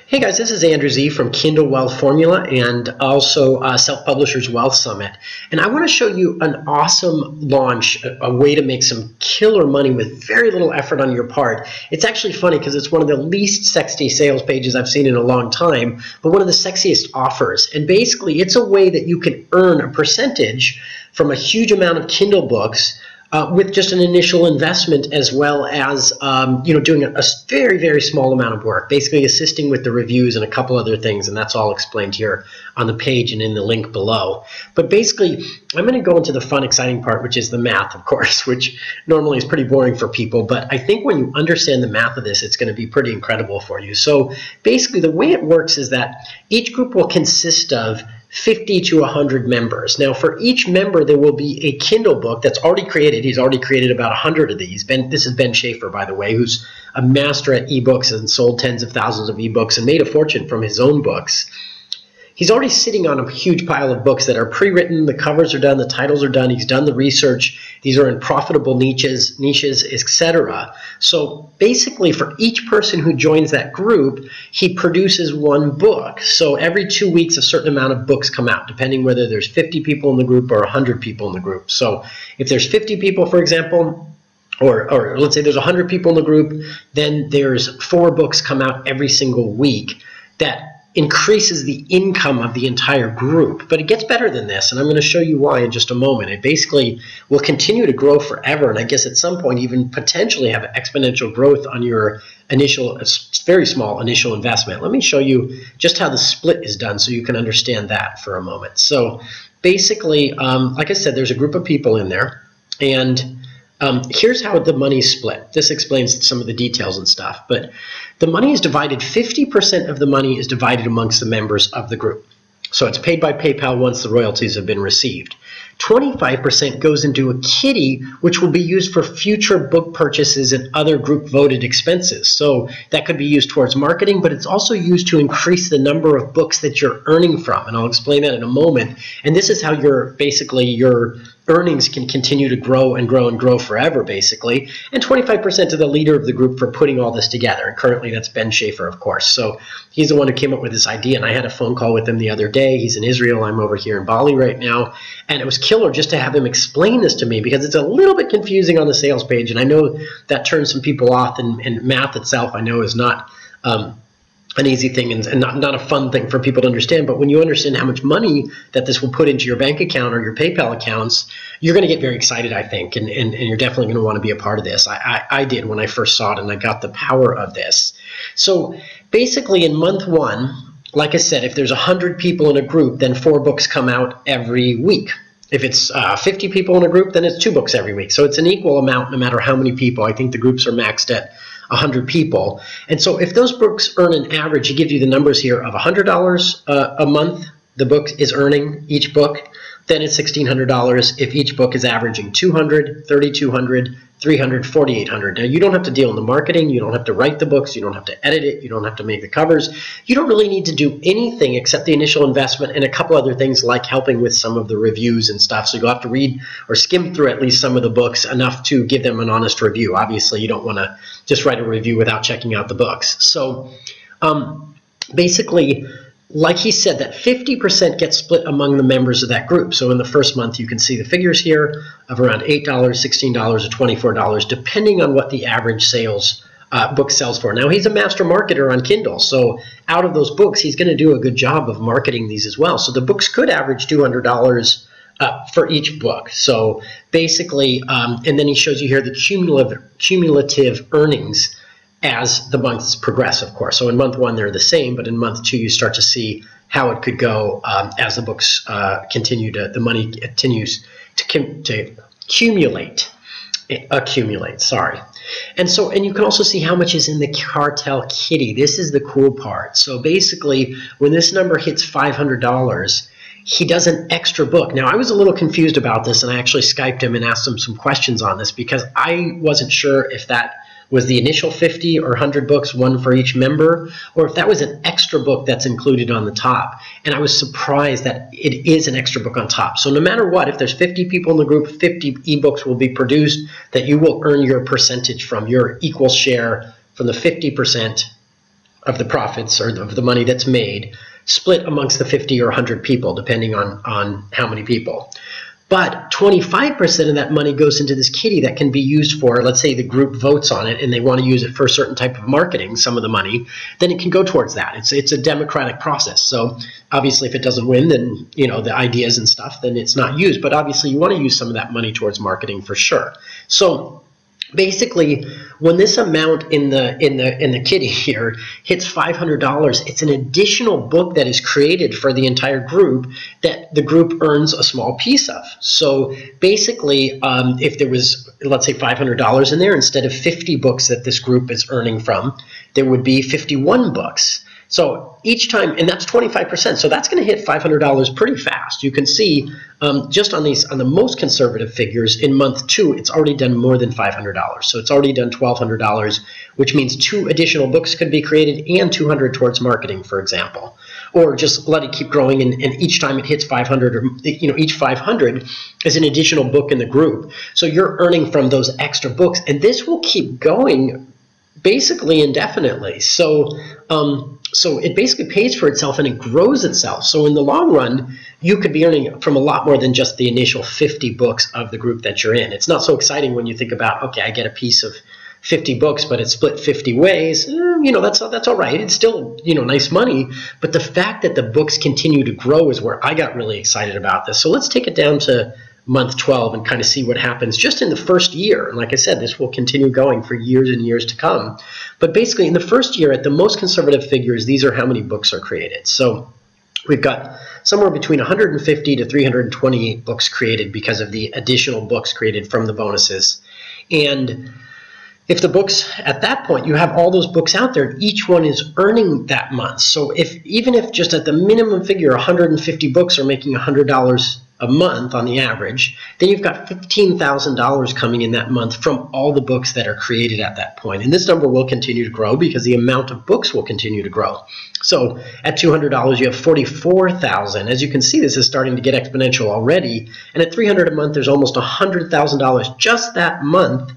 Hey guys, this is Andrew Z from Kindle Wealth Formula and also Self-Publishers Wealth Summit. And I want to show you an awesome launch, a way to make some killer money with very little effort on your part. It's actually funny because it's one of the least sexy sales pages I've seen in a long time, but one of the sexiest offers. And basically, it's a way that you can earn a percentage from a huge amount of Kindle books with just an initial investment, as well as doing a very, very small amount of work, basically assisting with the reviews and a couple other things, and that's all explained here on the page and in the link below. But basically, I'm going to go into the fun, exciting part, which is the math, of course, which normally is pretty boring for people, but I think when you understand the math of this, it's going to be pretty incredible for you. So basically, the way it works is that each group will consist of 50 to 100 members. Now, for each member, there will be a Kindle book that's already created. He's already created about 100 of these. This is Ben Schaefer, by the way, who's a master at ebooks and sold tens of thousands of ebooks and made a fortune from his own books. He's already sitting on a huge pile of books that are pre-written. The covers are done. The titles are done. He's done the research. These are in profitable niches, etc. So basically, for each person who joins that group, he produces one book. So every 2 weeks, a certain amount of books come out, depending whether there's 50 people in the group or 100 people in the group. So if there's 50 people, for example, or let's say there's 100 people in the group, then there's 4 books come out every single week that increases the income of the entire group. But it gets better than this, and I'm going to show you why in just a moment. It basically will continue to grow forever, and I guess at some point even potentially have exponential growth on your initial, very small initial investment. Let me show you just how the split is done so you can understand that for a moment. So basically, like I said, there's a group of people in there, and here's how the money is split. This explains some of the details and stuff, but the money is divided, 50% of the money is divided amongst the members of the group. So it's paid by PayPal once the royalties have been received. 25% goes into a kitty, which will be used for future book purchases and other group voted expenses. So that could be used towards marketing, but it's also used to increase the number of books that you're earning from. And I'll explain that in a moment. And this is how your earnings can continue to grow and grow and grow forever, basically. And 25% to the leader of the group for putting all this together. And currently that's Ben Schaefer, of course. So he's the one who came up with this idea, and I had a phone call with him the other day. He's in Israel. I'm over here in Bali right now. And it was killer just to have him explain this to me, because it's a little bit confusing on the sales page. And I know that turns some people off, and math itself I know is not an easy thing and not a fun thing for people to understand. But when you understand how much money that this will put into your bank account or your PayPal accounts, you're going to get very excited, I think, and you're definitely going to want to be a part of this. I did when I first saw it, and I got the power of this. So basically in month 1, like I said, if there's 100 people in a group, then 4 books come out every week. If it's 50 people in a group, then it's 2 books every week. So it's an equal amount no matter how many people. I think the groups are maxed at 100 people. And so if those books earn an average, he gives you the numbers here of $100 a month the book is earning, each book, then it's $1,600 if each book is averaging 200, 3,200, 300, 4,800. Now, you don't have to deal in the marketing, you don't have to write the books, you don't have to edit it, you don't have to make the covers. You don't really need to do anything except the initial investment and a couple other things like helping with some of the reviews and stuff. So you'll have to read or skim through at least some of the books enough to give them an honest review. Obviously, you don't want to just write a review without checking out the books. So basically, like he said, that 50% gets split among the members of that group. So in the first month, you can see the figures here of around $8, $16, or $24, depending on what the average sales book sells for. Now, he's a master marketer on Kindle, so out of those books, he's going to do a good job of marketing these as well. So the books could average $200 for each book. So basically, and then he shows you here the cumulative earnings as the months progress, of course. So in month 1, they're the same, but in month 2, you start to see how it could go as the books the money continues to accumulate, sorry. And you can also see how much is in the Cartel kitty. This is the cool part. So basically, when this number hits $500, he does an extra book. Now, I was a little confused about this, and I actually Skyped him and asked him some questions on this because I wasn't sure if that was the initial 50 or 100 books, one for each member, or if that was an extra book that's included on the top. And I was surprised that it is an extra book on top. So no matter what, if there's 50 people in the group, 50 ebooks will be produced that you will earn your percentage from, your equal share from the 50% of the profits or of the money that's made split amongst the 50 or 100 people, depending on how many people. But 25% of that money goes into this kitty that can be used for, let's say the group votes on it and they want to use it for a certain type of marketing, some of the money, then it can go towards that. It's a democratic process. So obviously if it doesn't win, then the ideas and stuff, then it's not used. But obviously you want to use some of that money towards marketing for sure. So basically, when this amount in the kitty here hits $500, it's an additional book that is created for the entire group that the group earns a small piece of. So basically, if there was, let's say, $500 in there, instead of 50 books that this group is earning from, there would be 51 books. So each time, and that's 25%, so that's going to hit $500 pretty fast. You can see just on the most conservative figures, in month 2, it's already done more than $500. So it's already done $1,200, which means 2 additional books could be created and $200 towards marketing, for example. Or just let it keep growing, and each time it hits 500, or each 500 is an additional book in the group. So you're earning from those extra books, and this will keep going basically indefinitely. So it basically pays for itself and it grows itself. So in the long run, you could be earning from a lot more than just the initial 50 books of the group that you're in. It's not so exciting when you think about, okay, I get a piece of 50 books, but it's split 50 ways. That's all right. It's still, nice money. But the fact that the books continue to grow is where I got really excited about this. So let's take it down to month 12 and kind of see what happens just in the first year. And like I said, this will continue going for years and years to come. But basically in the first year, at the most conservative figures, these are how many books are created. So we've got somewhere between 150 to 328 books created because of the additional books created from the bonuses. And if the books, at that point, you have all those books out there, each one is earning that month. So even if just at the minimum figure, 150 books are making $100 a month on the average, then you've got $15,000 coming in that month from all the books that are created at that point. And this number will continue to grow because the amount of books will continue to grow. So at $200, you have $44,000. As you can see, this is starting to get exponential already. And at $300 a month, there's almost $100,000 just that month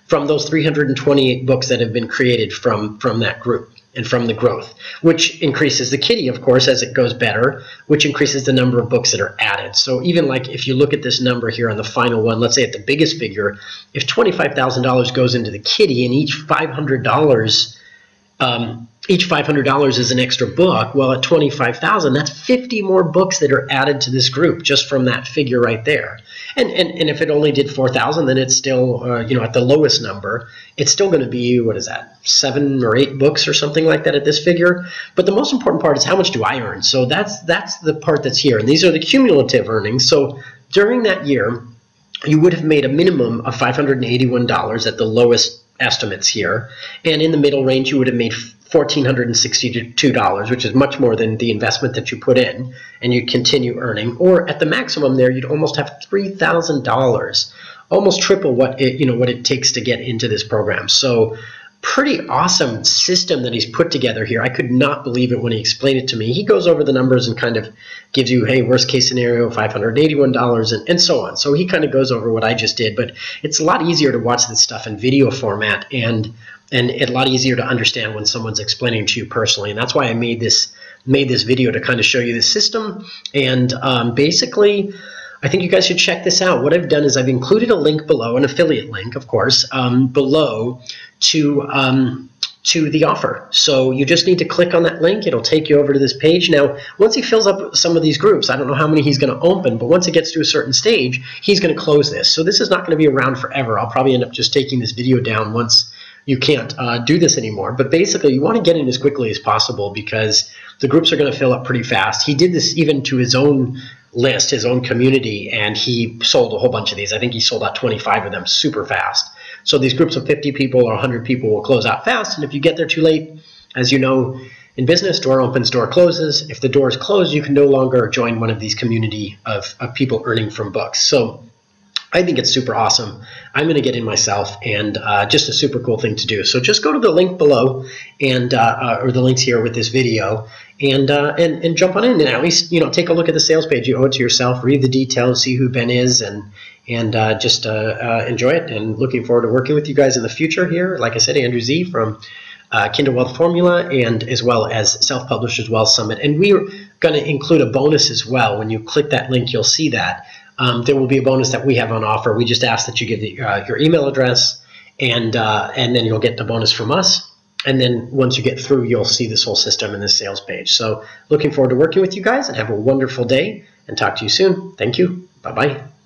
from those 328 books that have been created from that group and from the growth, which increases the kitty, of course, as it goes better, which increases the number of books that are added. So even like if you look at this number here on the final one, let's say at the biggest figure, if $25,000 goes into the kitty and each $500 is an extra book, well, at $25,000, that's 50 more books that are added to this group just from that figure right there. And if it only did 4,000, then it's still, at the lowest number, it's still going to be, what is that, 7 or 8 books or something like that at this figure. But the most important part is how much do I earn? So that's the part that's here. And these are the cumulative earnings. So during that year, you would have made a minimum of $581 at the lowest estimates here. And in the middle range, you would have made $1,462, which is much more than the investment that you put in, and you'd continue earning. Or at the maximum there, you'd almost have $3,000, almost triple what it takes to get into this program. So pretty awesome system that he's put together here. I could not believe it when he explained it to me. He goes over the numbers and kind of gives you, hey, worst case scenario, $581 and so on. So he kind of goes over what I just did, but it's a lot easier to watch this stuff in video format and a lot easier to understand when someone's explaining to you personally. And that's why I made this video to kind of show you the system. And basically, I think you guys should check this out. What I've done is I've included a link below, an affiliate link, of course, below to the offer. So you just need to click on that link. It'll take you over to this page. Now, once he fills up some of these groups, I don't know how many he's going to open, but once it gets to a certain stage, he's going to close this. So this is not going to be around forever. I'll probably end up just taking this video down once you can't do this anymore. But basically, you want to get in as quickly as possible because the groups are going to fill up pretty fast. He did this even to his own list, his own community, and he sold a whole bunch of these. I think he sold out 25 of them super fast. So these groups of 50 people or 100 people will close out fast, and if you get there too late, as you know, in business, door opens, door closes. If the door is closed, you can no longer join one of these community of people earning from books. So I think it's super awesome. I'm going to get in myself, and just a super cool thing to do. So just go to the link below, and or the links here with this video, and jump on in, and at least take a look at the sales page. You owe it to yourself. Read the details, see who Ben is, and just enjoy it. And looking forward to working with you guys in the future here. Like I said, Andrew Z from Kindle Wealth Formula, and as well as Self-Publishers Wealth Summit. And we're going to include a bonus as well. When you click that link, you'll see that. There will be a bonus that we have on offer. We just ask that you give your email address, and then you'll get the bonus from us. And then once you get through, you'll see this whole system in this sales page. So looking forward to working with you guys, and have a wonderful day, and talk to you soon. Thank you. Bye-bye.